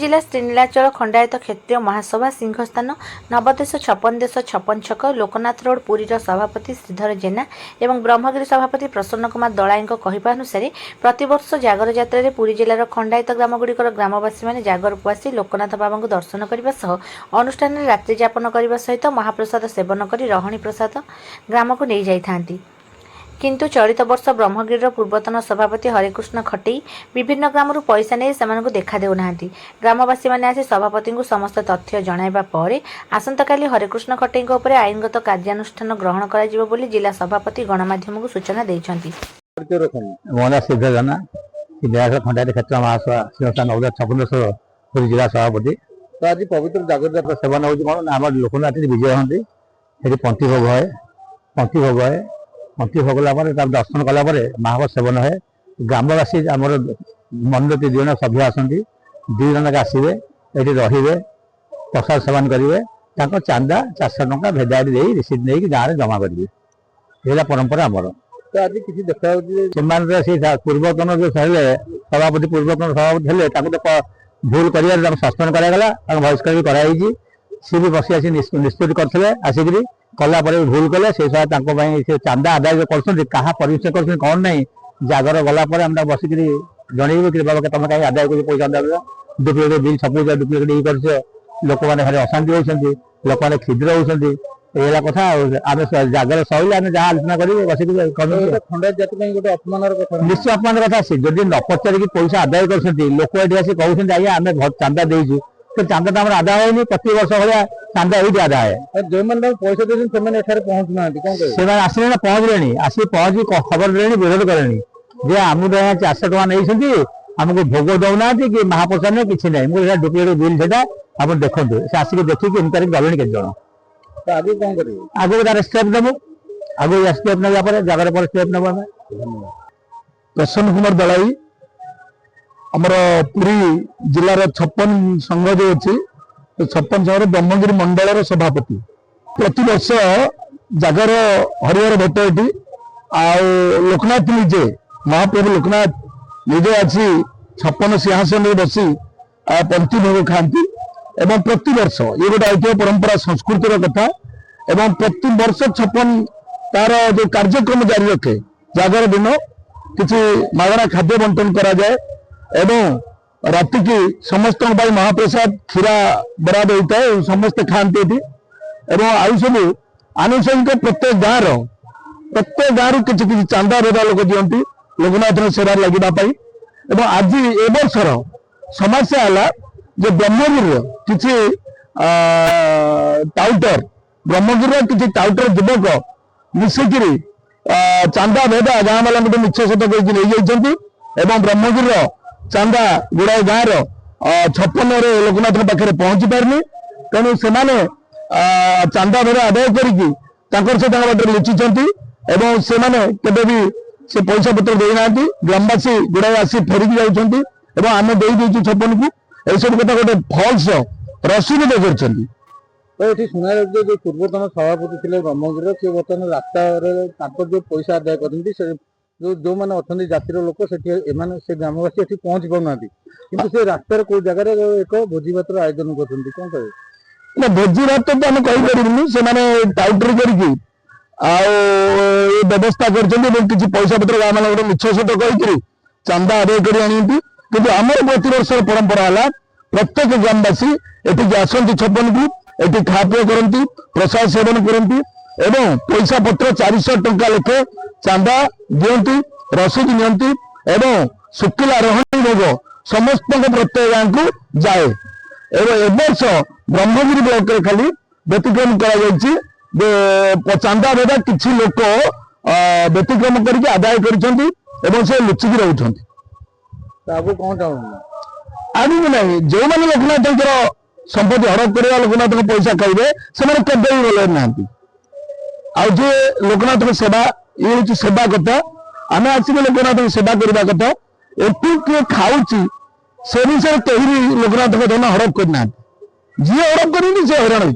जिला श्रीनीलाचल खंडायत क्षेत्रीय महासभा सिंहस्थान नवदेश 56 देश 56 छक लोकनाथ रोड पुरी सभापति श्रीधर जेना एवं ब्रह्मगिरी सभापति प्रसन्न कुमार दलाई कहवानुसार प्रतिवर्ष जागर यात्रा पुरी जिलार खंडायत ग्रामगुड़िकर ग्रामवासी मैंने जागर को आसी लोकनाथ बाबा को दर्शन करने सह अनुष्ठान रात्रि यापन करने सहित महाप्रसाद सेवन कर रही प्रसाद ग्राम को नहीं जाती। किंतु चलित वर्ष ब्रह्मगिरी पूर्वतन सभापति हरिकृष्ण खटेई विभिन्न ग्राम पैसा नहीं से देखा देना। ग्रामवासी मैंने आसी सभापति को समस्त तथ्य जनइबा पर आसंता काली हरिकृष्ण खटेई आईनगत कार्यानुष्ठान ग्रहण कर जिला सभापति गणमाध्यम को सूचना देते। जिला सभापति तो आज पवित्र जागर यात्रा सेवन हो लोकनाथ विजय हमें पंथी भोग है पंथी भोगला दर्शन कलापर महाप्रसाद सेवन है। ग्रामवासी आम मंदिर 2 जन सभ्य आसती 2 जन आसवे ये रे प्रसाद सेवन करेंगे चांदा 400 टंका भेदायरी दे रिसीट नहीं गाँव में जमा करेंगे ये परंपरा आमर। तो आज किसी देखा पूर्वतन जो सभापति पूर्वतन सभापति थे भूल कर सस्पेंड करागला बहिष्कार भी कराई सी भी बसी आसी निष्पत्ति करते आसिक कलापर भूल कले से चांदा आदाय कर परमिशन कर कौन ना जागर गलापर आम बसिक जनइबू कि बाबा तुम कहीं आदाय कर पैसा डुप्लिकेट बिल सब डुप्लिकेट ये कर लोक मैंने भारी अशांति होती लोक मैंने क्षुद्र होती ये कथा आम जगार सही आम जहाँ आलोचना कर निश्चय अपमान कथा सी जदि न पचारिक पैसा आदाय कर लोक ये आस कहते आज्ञा आम चांदा देचु तो चांदा तो आदाय होनी प्रति वर्ष भाया चांदा ये आदाय जो मैंने पैसा देते पहुँचना आसले ना पहुँचले आसिक पहुँची खबर देनी विरोध करें जे आम 400 टका नहीं आमको भोग दौना कि महाप्रसाद में किसी ना मुझे डुप्लिकेट बिल से आप देखते से आसिक देखिए इनक्वारी गले के जन आगे कौन करेंगे आगे तार स्टेप देव आगे स्टेप ना जगार पर स्टेप नब प्रसन्न कुमार दलाई आमर पुरी जिलार 56 संघ जो अच्छी 56 संघ ब्रह्मगिरी मंडल सभापति प्रति वर्ष जगार हरिहर भट्ट ये लोकनाथ निजे महाप्रभु लोकनाथ निजे आसी 56 सिंहासन बसी पंथी भोग खाती एवं प्रति वर्ष ये गोटे ऐतिह्य परंपरा संस्कृतिर कथा एवं प्रति वर्ष 56 तार जो कार्यक्रम जारी रखे जागर दिन किसी मागणा खाद्य बंटन करा जाए एवं राति की समस्त महाप्रसाद खीरा बराद होता है समस्त खाते एवं आई सब आनुषंगिक प्रत्येक गाँव किसी चांदा भेदा लोक दिखती लोकनाथ सेवा लगे आज ए वर्षर समस्या है जो ब्रह्मगिरी किसी टाउटर ब्रह्मगिरी किसी टाउटर युवक मिसिकी चांदा भेदा गाँ वाला मिछ सत कही ब्रह्मगिरी चांदा गुड़ाए गाँव 56 लोकनाथ पाखे पहुंची पारनी तेणु से चांदा भेदा आदाय कर लुचिंट एवं से भी से पैसा पत्र देना ग्रामवासी गुड़ाए आसी फेरिकी जाऊँच आम दे 56 को यह सब कथा गोटे फल्स रसीद देखते। तो ये शुणा जो पूर्वतन सभापति थे ब्रह्मगिरी से बर्तमान रास्तार जो पैसा आदाय कर जो मैंने अच्छा जातिर लोक से ग्रामवासी पहुंची पाना कि से रास्तार कौ जगार एक भोजी भात आयोजन कर कौन कहे भोजी भात तो आम कहीपर से टाउटरी करके व्यवस्था कर पैसा पत्र गाँव मान मिछ सत कही चांदा आदाय कर कि आम प्रति वर्ष परंपरा है प्रत्येक ग्रामवासी ये आसती 56 को ये खापे करती प्रसाद सेवन करती एवं पैसा पत्र 400 टंका लेखे चांदा दिंती रसीद नियंती एवं शुक्ला रोहिणी भोग समस्त प्रत्येक गाँव को जाए एवं वर्ष ब्रह्मगिरी ब्लॉक खाली व्यतिक्रम कर चांदा भेदा किसी लोक व्यतिक्रम करके आदाय कर लुचिकी रोच आगु कौन चाहूँ आगू ना जो मैंने लोकनाथ संपत्ति हड़प कर लोकनाथ पैसा खाइबे से भी भले ना जे लोकनाथ सेवा ये हूँ सेवा कथा आम आसिक लोकनाथ सेवा करने कथा एटू किए खाऊँ से विषय कहीं लोकनाथ धन हड़प करना जी हड़प कर हईराण।